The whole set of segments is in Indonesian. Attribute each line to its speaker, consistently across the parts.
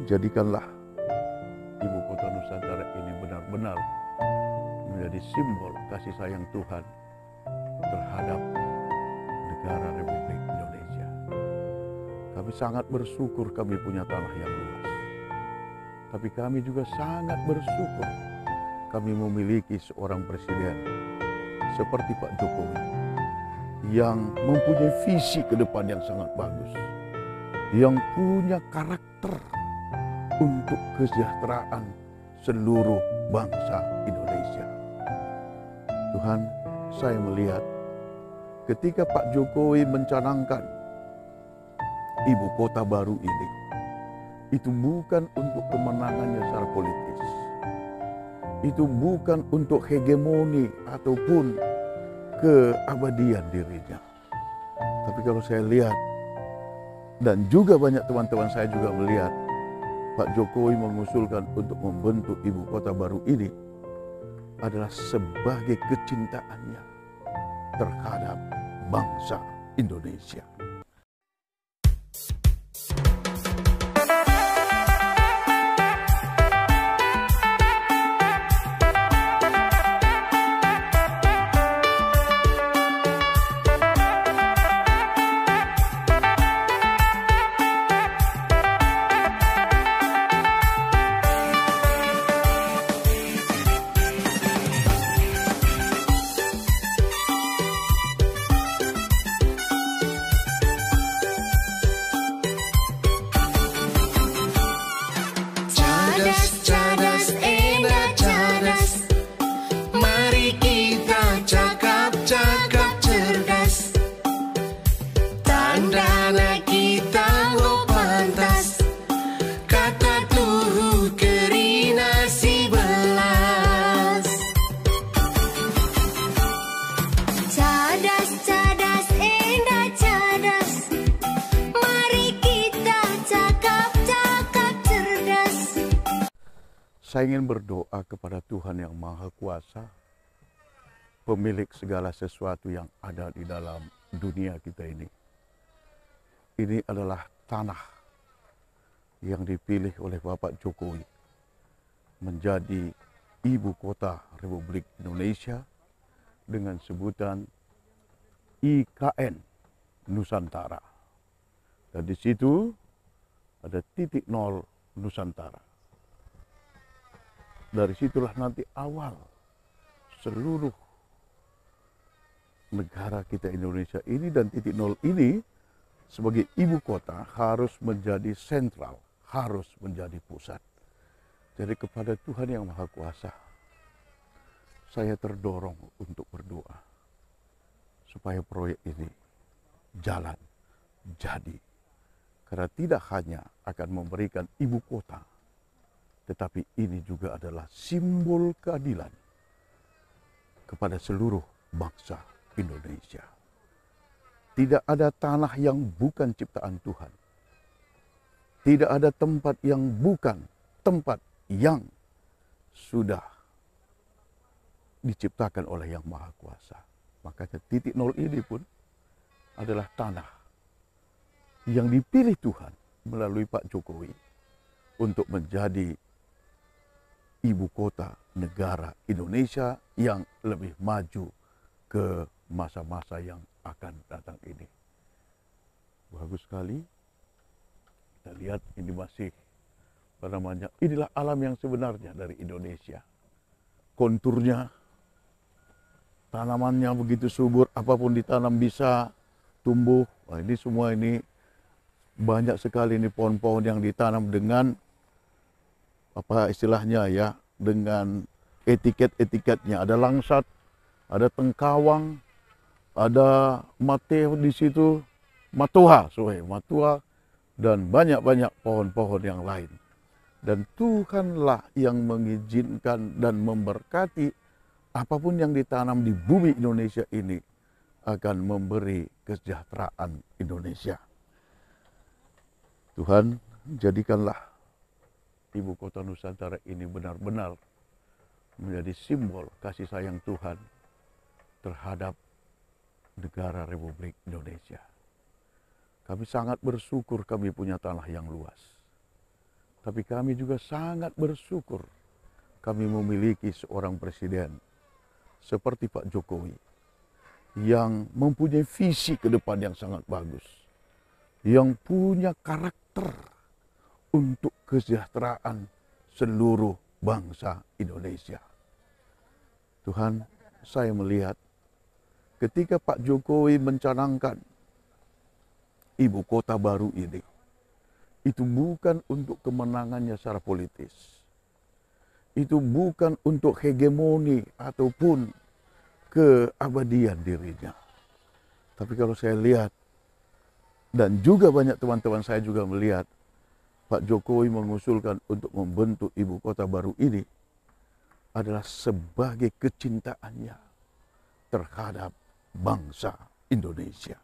Speaker 1: jadikanlah ibu kota Nusantara ini benar-benar menjadi simbol kasih sayang Tuhan terhadap negara Republik Indonesia. Kami sangat bersyukur kami punya tanah yang luas. Tapi kami juga sangat bersyukur kami memiliki seorang presiden seperti Pak Jokowi yang mempunyai visi ke depan yang sangat bagus, yang punya karakter untuk kesejahteraan seluruh bangsa Indonesia. Tuhan, saya melihat ketika Pak Jokowi mencanangkan ibu kota baru ini, itu bukan untuk kemenangannya secara politis. Itu bukan untuk hegemoni ataupun keabadian dirinya. Tapi kalau saya lihat, dan juga banyak teman-teman saya juga melihat, Pak Jokowi mengusulkan untuk membentuk ibu kota baru ini adalah sebagai kecintaannya terhadap bangsa Indonesia.
Speaker 2: Cadas, enak cadas. Mari kita cakap-cakap cerdas. Tandana kita pantas. Kata tuhu kerina si belas.
Speaker 3: Cadas, enak cadas. Mari kita cakap-cakap cerdas.
Speaker 1: Saya ingin berdoa kepada Tuhan yang Maha Kuasa, pemilik segala sesuatu yang ada di dalam dunia kita ini. Ini adalah tanah yang dipilih oleh Bapak Jokowi menjadi ibu kota Republik Indonesia dengan sebutan IKN Nusantara. Dan di situ ada titik nol Nusantara. Dari situlah nanti awal seluruh negara kita Indonesia ini, dan titik nol ini sebagai ibu kota harus menjadi sentral, harus menjadi pusat. Jadi kepada Tuhan yang Maha Kuasa, saya terdorong untuk berdoa supaya proyek ini jalan, jadi. Karena tidak hanya akan memberikan ibu kota, tetapi ini juga adalah simbol keadilan kepada seluruh bangsa Indonesia. Tidak ada tanah yang bukan ciptaan Tuhan. Tidak ada tempat yang bukan tempat yang sudah diciptakan oleh Yang Maha Kuasa. Makanya titik nol ini pun adalah tanah yang dipilih Tuhan melalui Pak Jokowi untuk menjadi ibu kota negara Indonesia yang lebih maju ke masa-masa yang akan datang ini. Bagus sekali. Kita lihat ini masih, inilah alam yang sebenarnya dari Indonesia. Konturnya, tanamannya begitu subur, apapun ditanam bisa tumbuh. Nah, ini semua ini banyak sekali ini pohon-pohon yang ditanam dengan apa istilahnya ya, dengan etiket-etiketnya. Ada langsat, ada tengkawang, ada mate di situ, matua, dan banyak-banyak pohon-pohon yang lain. Dan Tuhanlah yang mengizinkan dan memberkati apapun yang ditanam di bumi Indonesia ini akan memberi kesejahteraan Indonesia. Tuhan, jadikanlah ibu kota Nusantara ini benar-benar menjadi simbol kasih sayang Tuhan terhadap negara Republik Indonesia. Kami sangat bersyukur kami punya tanah yang luas. Tapi kami juga sangat bersyukur kami memiliki seorang presiden seperti Pak Jokowi yang mempunyai visi ke depan yang sangat bagus, yang punya karakter untuk kesejahteraan seluruh bangsa Indonesia. Tuhan, saya melihat ketika Pak Jokowi mencanangkan ibu kota baru ini, itu bukan untuk kemenangannya secara politis. Itu bukan untuk hegemoni ataupun keabadian dirinya. Tapi kalau saya lihat, dan juga banyak teman-teman saya juga melihat, Pak Jokowi mengusulkan untuk membentuk ibu kota baru ini adalah sebagai kecintaannya terhadap bangsa Indonesia.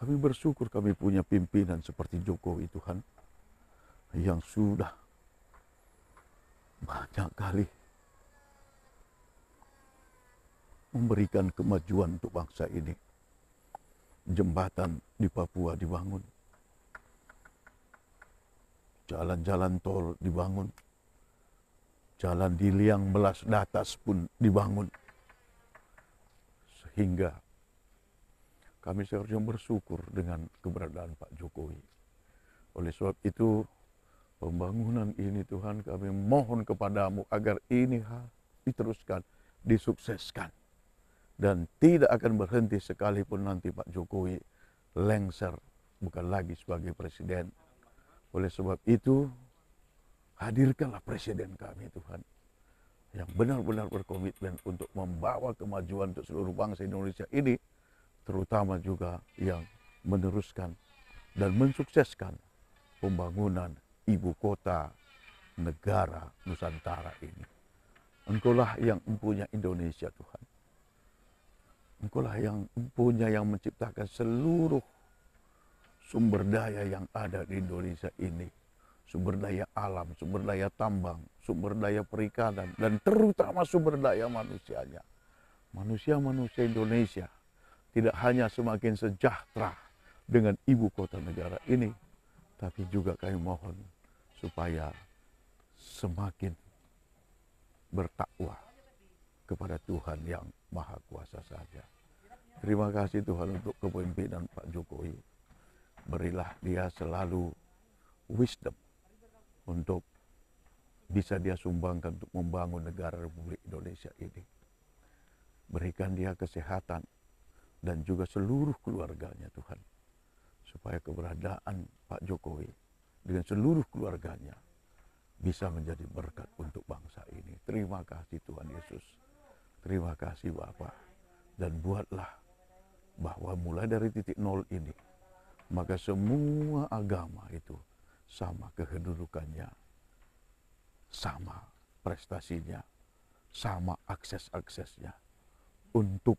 Speaker 1: Kami bersyukur kami punya pimpinan seperti Jokowi, Tuhan, yang sudah banyak kali memberikan kemajuan untuk bangsa ini. Jembatan di Papua dibangun, jalan-jalan tol dibangun, jalan di liang belas datas pun dibangun, sehingga kami seharusnya bersyukur dengan keberadaan Pak Jokowi. Oleh sebab itu, pembangunan ini Tuhan, kami mohon kepadamu agar ini diteruskan, disukseskan. Dan tidak akan berhenti sekalipun nanti Pak Jokowi lengser, bukan lagi sebagai presiden. Oleh sebab itu, hadirkanlah presiden kami Tuhan, yang benar-benar berkomitmen untuk membawa kemajuan untuk seluruh bangsa Indonesia ini, terutama juga yang meneruskan dan mensukseskan pembangunan ibu kota negara Nusantara ini. Engkaulah yang mempunyai Indonesia Tuhan. Engkaulah yang mempunyai, yang menciptakan seluruh sumber daya yang ada di Indonesia ini. Sumber daya alam, sumber daya tambang, sumber daya perikanan, dan terutama sumber daya manusianya. Manusia-manusia Indonesia tidak hanya semakin sejahtera dengan ibu kota negara ini, tapi juga kami mohon supaya semakin bertakwa kepada Tuhan yang Maha Kuasa saja. Terima kasih Tuhan untuk kepemimpinan Pak Jokowi. Berilah dia selalu wisdom untuk bisa dia sumbangkan untuk membangun negara Republik Indonesia ini. Berikan dia kesehatan dan juga seluruh keluarganya Tuhan, supaya keberadaan Pak Jokowi dengan seluruh keluarganya bisa menjadi berkat untuk bangsa ini. Terima kasih Tuhan Yesus, terima kasih Bapa, dan buatlah bahwa mulai dari titik nol ini, maka semua agama itu sama kedudukannya, sama prestasinya, sama akses-aksesnya untuk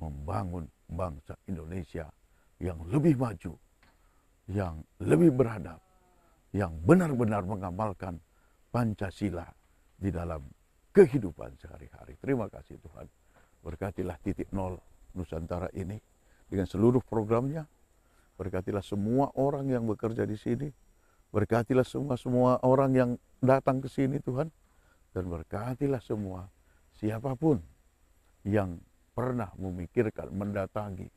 Speaker 1: membangun bangsa Indonesia yang lebih maju, yang lebih beradab, yang benar-benar mengamalkan Pancasila di dalam kehidupan sehari-hari. Terima kasih Tuhan. Berkatilah titik nol Nusantara ini dengan seluruh programnya. Berkatilah semua orang yang bekerja di sini. Berkatilah semua orang yang datang ke sini Tuhan. Dan berkatilah semua siapapun yang pernah memikirkan, mendatangi,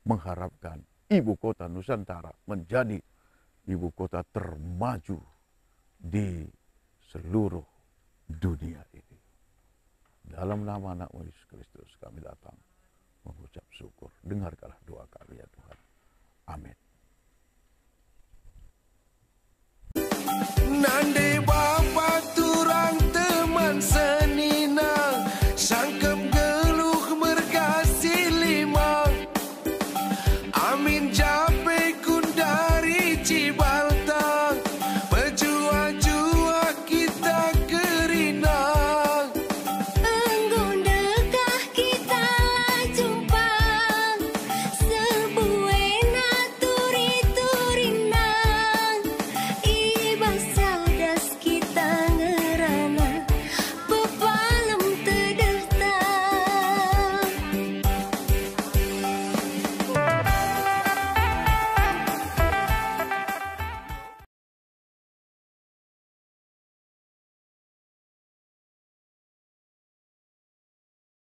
Speaker 1: mengharapkan ibu kota Nusantara menjadi ibu kota termaju di seluruh dunia ini. Dalam nama anak-Mu Yesus Kristus kami datang mengucap syukur. Dengarkanlah doa kami ya Tuhan. Amin.
Speaker 2: Nande Bapa